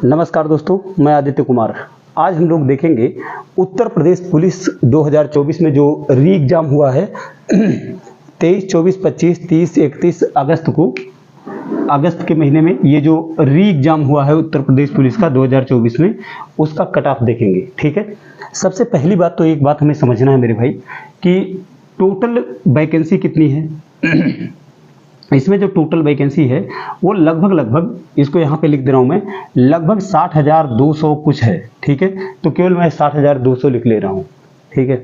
नमस्कार दोस्तों, मैं आदित्य कुमार। आज हम लोग देखेंगे उत्तर प्रदेश पुलिस 2024 में जो री एग्जाम हुआ है 23, 24, 25, 30, 31 अगस्त को, अगस्त के महीने में ये जो री एग्जाम हुआ है उत्तर प्रदेश पुलिस का 2024 में, उसका कट ऑफ देखेंगे। ठीक है, सबसे पहली बात तो एक बात हमें समझना है मेरे भाई कि टोटल वैकेंसी कितनी है। इसमें जो टोटल वैकेंसी है वो लगभग इसको यहाँ पे लिख दे रहा हूँ मैं, लगभग 60,200 कुछ है। ठीक है, तो केवल मैं 60,200 लिख ले रहा हूँ। ठीक है,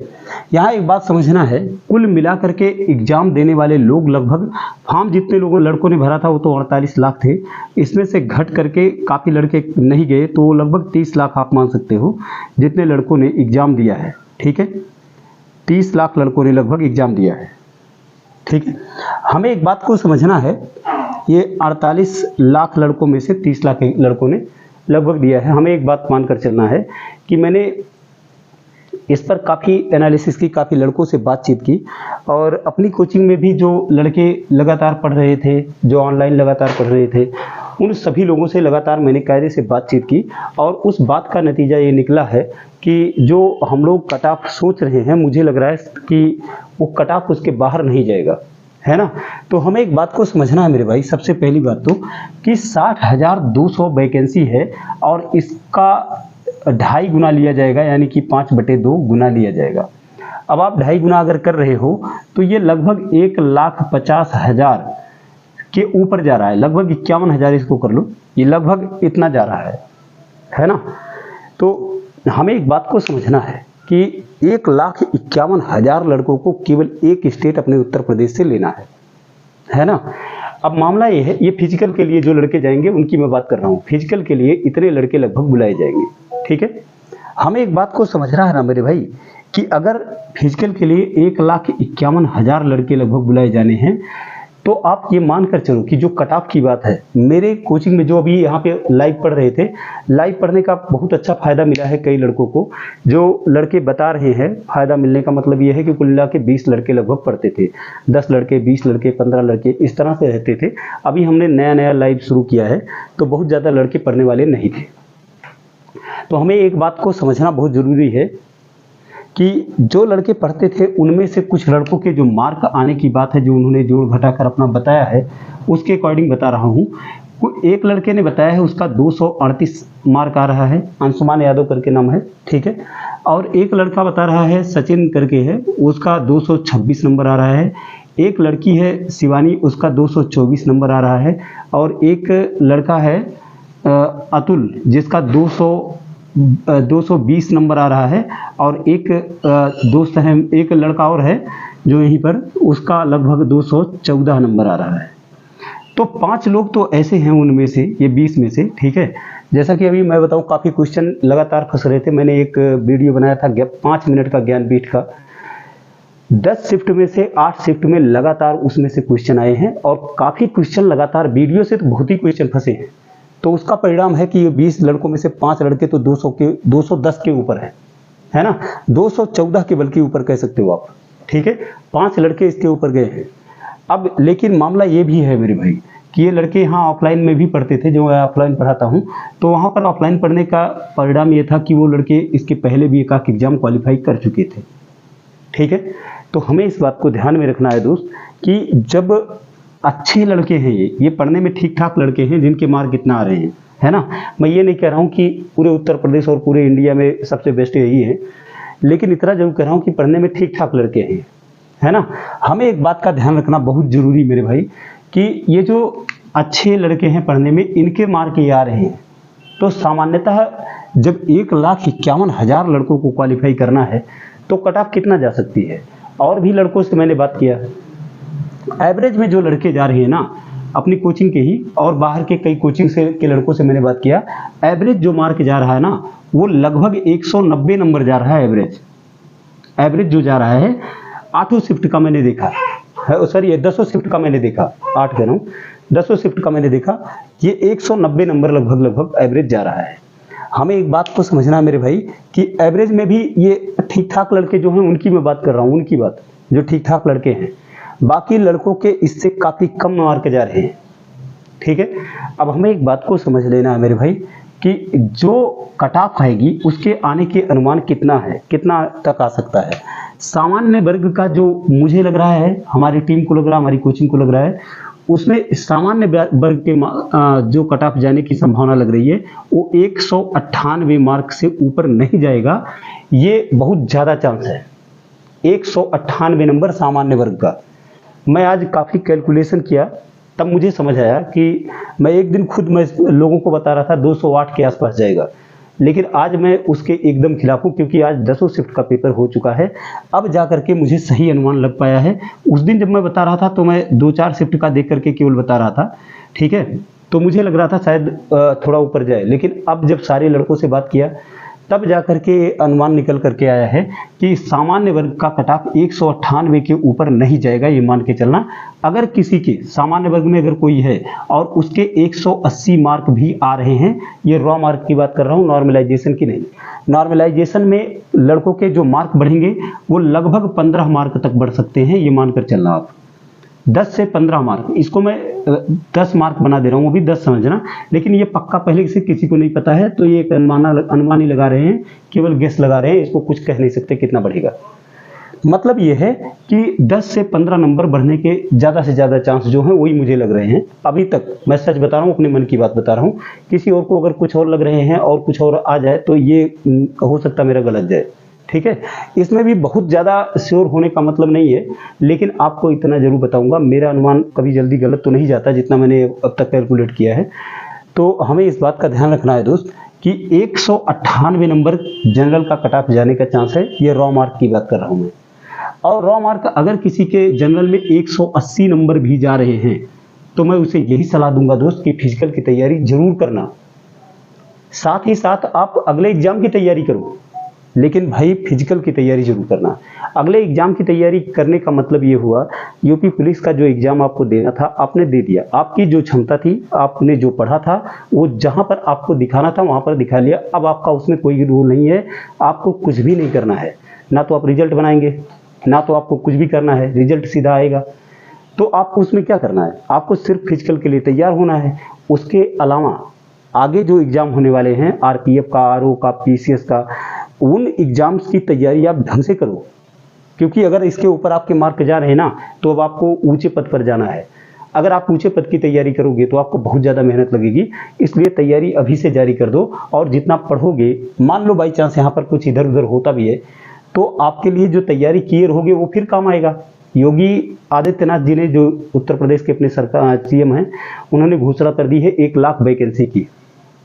यहाँ एक बात समझना है, कुल मिलाकर के एग्जाम देने वाले लोग लगभग, फॉर्म जितने लोगों लड़कों ने भरा था वो तो 48 लाख थे, इसमें से घट करके काफ़ी लड़के नहीं गए, तो लगभग 30 लाख आप मान सकते हो जितने लड़कों ने एग्जाम दिया है। ठीक है, 30 लाख लड़कों ने लगभग एग्जाम दिया है। ठीक है, हमें एक बात को समझना है, ये 48 लाख लड़कों में से 30 लाख लड़कों ने लगभग दिया है। हमें एक बात मानकर चलना है कि मैंने इस पर काफ़ी एनालिसिस की, काफ़ी लड़कों से बातचीत की, और अपनी कोचिंग में भी जो लड़के लगातार पढ़ रहे थे, जो ऑनलाइन लगातार पढ़ रहे थे, उन सभी लोगों से लगातार मैंने कायदे से बातचीत की, और उस बात का नतीजा ये निकला है कि जो हम लोग कट ऑफ सोच रहे हैं, मुझे लग रहा है कि वो कट ऑफ उसके बाहर नहीं जाएगा, है ना। तो हमें एक बात को समझना है मेरे भाई, सबसे पहली बात तो कि 60,200 वैकेंसी है और इसका 2.5 गुना लिया जाएगा, यानी कि 5/2 गुना लिया जाएगा। अब आप 2.5 गुना अगर कर रहे हो तो ये लगभग 1,50,000 के ऊपर जा रहा है, लगभग 51,000 इसको कर लो, ये लगभग इतना जा रहा है ना। तो हमें एक बात को समझना है कि 1,51,000 लड़कों को केवल एक स्टेट अपने उत्तर प्रदेश से लेना है ना। अब मामला ये है, ये फिजिकल के लिए जो लड़के जाएंगे उनकी मैं बात कर रहा हूँ, फिजिकल के लिए इतने लड़के लगभग बुलाए जाएंगे। ठीक है, हमें एक बात को समझना है ना मेरे भाई कि अगर फिजिकल के लिए 1,51,000 लड़के लगभग बुलाए जाने हैं, तो आप ये मानकर चलो कि जो कट ऑफ की बात है, मेरे कोचिंग में जो अभी यहाँ पे लाइव पढ़ रहे थे, लाइव पढ़ने का बहुत अच्छा फायदा मिला है कई लड़कों को। जो लड़के बता रहे हैं, फायदा मिलने का मतलब ये है कि कुल मिला के 20 लड़के लगभग पढ़ते थे, 10 लड़के, 20 लड़के, 15 लड़के, इस तरह से रहते थे। अभी हमने नया लाइव शुरू किया है तो बहुत ज़्यादा लड़के पढ़ने वाले नहीं थे। तो हमें एक बात को समझना बहुत ज़रूरी है कि जो लड़के पढ़ते थे उनमें से कुछ लड़कों के जो मार्क आने की बात है, जो उन्होंने जोड़ घटाकर अपना बताया है, उसके अकॉर्डिंग बता रहा हूँ। एक लड़के ने बताया है उसका 238 मार्क आ रहा है, अंशुमान यादव करके नाम है। ठीक है, और एक लड़का बता रहा है, सचिन करके है, उसका 226 नंबर आ रहा है। एक लड़की है शिवानी, उसका 224 नंबर आ रहा है। और एक लड़का है अतुल, जिसका 220 नंबर आ रहा है। और एक दोस्त है, एक लड़का और है जो यहीं पर, उसका लगभग 214 नंबर आ रहा है। तो 5 लोग तो ऐसे हैं उनमें से, ये 20 में से। ठीक है, जैसा कि अभी मैं बताऊं, काफ़ी क्वेश्चन लगातार फंस रहे थे। मैंने एक वीडियो बनाया था 5 मिनट का ज्ञानपीठ का, 10 शिफ्ट में से 8 शिफ्ट में लगातार उसमें से क्वेश्चन आए हैं, और काफ़ी क्वेश्चन लगातार वीडियो से तो बहुत ही क्वेश्चन फंसे हैं। तो उसका परिणाम है कि ये 20 लड़कों में से 5 लड़के तो 210 के ऊपर है ना, 214 के बल्कि ऊपर कह सकते हो आप। ठीक है, 5 लड़के इसके ऊपर गए हैं। अब लेकिन मामला ये भी है मेरे भाई कि ये लड़के यहाँ ऑफलाइन में भी पढ़ते थे, जो मैं ऑफलाइन पढ़ाता हूँ, तो वहाँ पर ऑफलाइन पढ़ने का परिणाम ये था कि वो लड़के इसके पहले भी एक एग्जाम क्वालिफाई कर चुके थे। ठीक है, तो हमें इस बात को ध्यान में रखना है दोस्त कि जब अच्छे लड़के हैं, ये पढ़ने में ठीक ठाक लड़के हैं जिनके मार्क इतना आ रहे हैं, है ना। मैं ये नहीं कह रहा हूँ कि पूरे उत्तर प्रदेश और पूरे इंडिया में सबसे बेस्ट यही है, लेकिन इतना जरूर कह रहा हूँ कि पढ़ने में ठीक ठाक लड़के हैं, है ना। हमें एक बात का ध्यान रखना बहुत जरूरी मेरे भाई कि ये जो अच्छे लड़के हैं पढ़ने में, इनके मार्क ये आ रहे हैं, तो सामान्यतः जब 1,51,000 लड़कों को क्वालिफाई करना है तो कट ऑफ कितना जा सकती है। और भी लड़कों से मैंने बात किया, एवरेज में जो लड़के जा रहे हैं ना अपनी कोचिंग के ही, और बाहर के कई कोचिंग से के लड़कों से मैंने बात किया, एवरेज जो मार्क जा रहा है ना वो लगभग 190 नंबर जा रहा है। एवरेज जो जा रहा है 8 शिफ्ट का मैंने देखा है, सॉरी ये 10 शिफ्ट का मैंने देखा, 8 कह रहा हूँ, 10 शिफ्ट का मैंने देखा, ये 190 नंबर लगभग एवरेज जा रहा है। हमें एक बात को समझना है मेरे भाई कि एवरेज में भी ये ठीक ठाक लड़के जो हैं उनकी मैं बात कर रहा हूँ, उनकी बात, जो ठीक ठाक लड़के हैं। बाकी लड़कों के इससे काफ़ी कम मार्क जा रहे हैं। ठीक है। अब हमें एक बात को समझ लेना है मेरे भाई कि जो कट ऑफ आएगी उसके आने के अनुमान कितना है, कितना तक आ सकता है। सामान्य वर्ग का जो मुझे लग रहा है, हमारी टीम को लग रहा है, हमारी कोचिंग को लग रहा है, उसमें सामान्य वर्ग के जो कट ऑफ जाने की संभावना लग रही है वो 198 मार्क से ऊपर नहीं जाएगा। ये बहुत ज़्यादा चांस है, 198 नंबर सामान्य वर्ग का। मैं आज काफ़ी कैलकुलेशन किया, तब मुझे समझ आया कि मैं एक दिन खुद मैं लोगों को बता रहा था 208 के आसपास जाएगा, लेकिन आज मैं उसके एकदम खिलाफ हूँ, क्योंकि आज 10 शिफ्ट का पेपर हो चुका है। अब जा करके मुझे सही अनुमान लग पाया है। उस दिन जब मैं बता रहा था तो मैं 2-4 शिफ्ट का देख करके केवल बता रहा था, ठीक है, तो मुझे लग रहा था शायद थोड़ा ऊपर जाए, लेकिन अब जब सारे लड़कों से बात किया तब जा करके अनुमान निकल करके आया है कि सामान्य वर्ग का कट ऑफ 198 के ऊपर नहीं जाएगा, ये मान के चलना। अगर किसी के सामान्य वर्ग में अगर कोई है और उसके 180 मार्क भी आ रहे हैं, ये रॉ मार्क की बात कर रहा हूँ, नॉर्मलाइजेशन की नहीं। नॉर्मलाइजेशन में लड़कों के जो मार्क बढ़ेंगे वो लगभग 15 मार्क तक बढ़ सकते हैं, ये मानकर चलना आप। 10 से 15 मार्क, इसको मैं 10 मार्क बना दे रहा हूँ, अभी 10 समझना, लेकिन ये पक्का पहले से किसी को नहीं पता है, तो ये एक अनुमान ही लगा रहे हैं, केवल गेस लगा रहे हैं, इसको कुछ कह नहीं सकते कितना बढ़ेगा। मतलब ये है कि 10 से 15 नंबर बढ़ने के ज़्यादा से ज़्यादा चांस जो हैं वही मुझे लग रहे हैं। अभी तक मैं सच बता रहा हूँ, अपने मन की बात बता रहा हूँ। किसी और को अगर कुछ और लग रहे हैं और कुछ और आ जाए तो ये हो सकता मेरा गलत जाए, ठीक है। इसमें भी बहुत ज़्यादा श्योर होने का मतलब नहीं है, लेकिन आपको इतना जरूर बताऊंगा, मेरा अनुमान कभी जल्दी गलत तो नहीं जाता जितना मैंने अब तक कैलकुलेट किया है। तो हमें इस बात का ध्यान रखना है दोस्त कि 198 नंबर जनरल का कट ऑफ जाने का चांस है, ये रॉ मार्क की बात कर रहा हूँ मैं। और रॉ मार्क अगर किसी के जनरल में 180 नंबर भी जा रहे हैं तो मैं उसे यही सलाह दूंगा दोस्त कि फिजिकल की तैयारी जरूर करना, साथ ही साथ आप अगले एग्जाम की तैयारी करो, लेकिन भाई फिजिकल की तैयारी जरूर करना। अगले एग्जाम की तैयारी करने का मतलब ये हुआ, यूपी पुलिस का जो एग्जाम आपको देना था आपने दे दिया, आपकी जो क्षमता थी, आपने जो पढ़ा था, वो जहां पर आपको दिखाना था वहां पर दिखा लिया। अब आपका उसमें कोई रोल नहीं है, आपको कुछ भी नहीं करना है, ना तो आप रिजल्ट बनाएंगे, ना तो आपको कुछ भी करना है, रिजल्ट सीधा आएगा। तो आपको उसमें क्या करना है, आपको सिर्फ फिजिकल के लिए तैयार होना है। उसके अलावा आगे जो एग्जाम होने वाले हैं, आरपीएफ का, आरओ का, पीसीएस का, उन एग्जाम्स की तैयारी आप ढंग से करो, क्योंकि अगर इसके ऊपर आपके मार्क जा रहे हैं ना तो अब आपको ऊंचे पद पर जाना है। अगर आप ऊंचे पद की तैयारी करोगे तो आपको बहुत ज़्यादा मेहनत लगेगी, इसलिए तैयारी अभी से जारी कर दो। और जितना पढ़ोगे, मान लो बाई चांस यहाँ पर कुछ इधर उधर होता भी है, तो आपके लिए जो तैयारी किए रहोगे वो फिर काम आएगा। योगी आदित्यनाथ जी ने, जो उत्तर प्रदेश के अपने सरकार सीएम हैं, उन्होंने घोषणा कर दी है 1 लाख वैकेंसी की,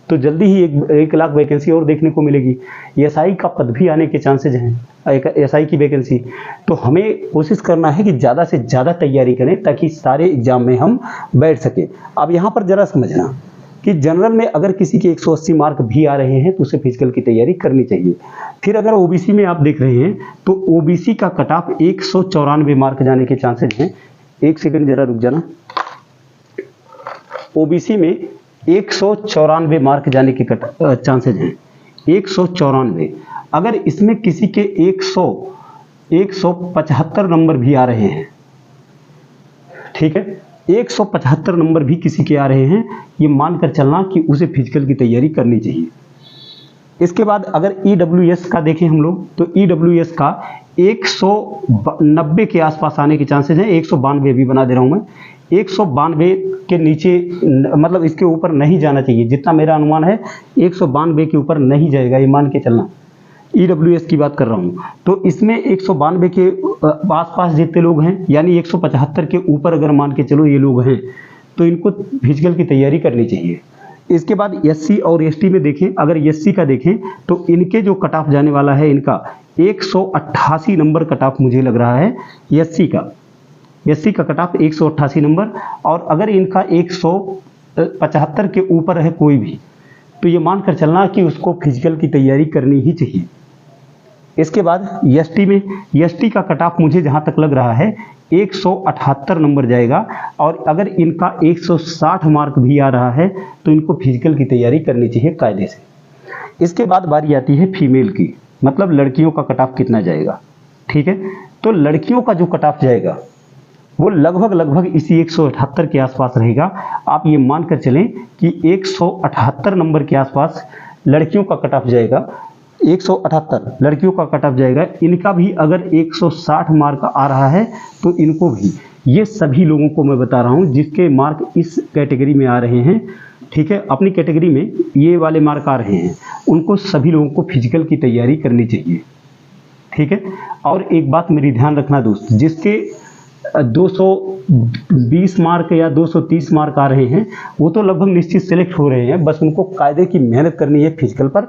तो जल्दी ही 1 लाख वैकेंसी और देखने को मिलेगी। एसआई का पद भी आने के चांसेज हैं, एसआई की वैकेंसी। तो हमें कोशिश करना है कि ज़्यादा से ज़्यादा तैयारी करें ताकि सारे एग्जाम में हम बैठ सकें। अब यहाँ पर ज़रा समझना कि जनरल में अगर किसी के 180 मार्क भी आ रहे हैं तो उसे फिजिकल की तैयारी करनी चाहिए। फिर अगर ओबीसी में आप देख रहे हैं तो ओबीसी का कट ऑफ 194 मार्क जाने के चांसेज हैं। एक सेकंड जरा रुक जाना। ओबीसी में 194 मार्क जाने के चांसेज हैं, 194। अगर इसमें किसी के 175 नंबर भी आ रहे हैं, ठीक है, 175 नंबर भी किसी के आ रहे हैं, ये मानकर चलना कि उसे फिजिकल की तैयारी करनी चाहिए। इसके बाद अगर ईडब्ल्यूएस का देखें हम लोग तो ईडब्ल्यूएस का 190 के आसपास आने के चांसेस हैं, 192 भी बना दे रहा हूं मैं। 192 के नीचे, मतलब इसके ऊपर नहीं जाना चाहिए, जितना मेरा अनुमान है 192 के ऊपर नहीं जाएगा, ये मान के चलना। ईडब्ल्यूएस की बात कर रहा हूँ, तो इसमें 192 के आसपास जितने लोग हैं, यानी 175 के ऊपर अगर मान के चलो ये लोग हैं, तो इनको फिजिकल की तैयारी करनी चाहिए। इसके बाद एससी और एसटी में देखें, अगर एससी का देखें तो इनके जो कट ऑफ जाने वाला है, इनका 188 नंबर कट ऑफ मुझे लग रहा है एससी का कट ऑफ 188 नंबर। और अगर इनका 175 के ऊपर है कोई भी, तो ये मानकर चलना कि उसको फिजिकल की तैयारी करनी ही चाहिए। इसके बाद एसटी में, एसटी का कट ऑफ मुझे जहां तक लग रहा है 178 नंबर जाएगा। और अगर इनका 160 मार्क भी आ रहा है तो इनको फिजिकल की तैयारी करनी चाहिए कायदे से। इसके बाद बारी आती है फीमेल की, मतलब लड़कियों का कट ऑफ कितना जाएगा, ठीक है। तो लड़कियों का जो कट ऑफ जाएगा वो लगभग इसी 178 के आसपास रहेगा। आप ये मानकर चलें कि 178 नंबर के आसपास लड़कियों का कट ऑफ जाएगा। 178 लड़कियों का कट ऑफ जाएगा। इनका भी अगर 160 मार्क आ रहा है तो इनको भी, ये सभी लोगों को मैं बता रहा हूँ जिसके मार्क इस कैटेगरी में आ रहे हैं, ठीक है, अपनी कैटेगरी में ये वाले मार्क आ रहे हैं, उनको सभी लोगों को फिजिकल की तैयारी करनी चाहिए, ठीक है। और एक बात मेरी ध्यान रखना दोस्त, जिसके 220 मार्क या 230 मार्क आ रहे हैं वो तो लगभग निश्चित सेलेक्ट हो रहे हैं, बस उनको कायदे की मेहनत करनी है फिजिकल पर,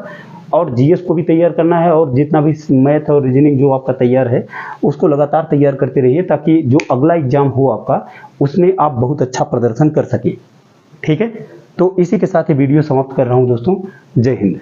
और जीएस को भी तैयार करना है, और जितना भी मैथ और रीजनिंग जो आपका तैयार है उसको लगातार तैयार करते रहिए, ताकि जो अगला एग्जाम हो आपका उसमें आप बहुत अच्छा प्रदर्शन कर सकें, ठीक है। तो इसी के साथ ये वीडियो समाप्त कर रहा हूँ दोस्तों। जय हिंद।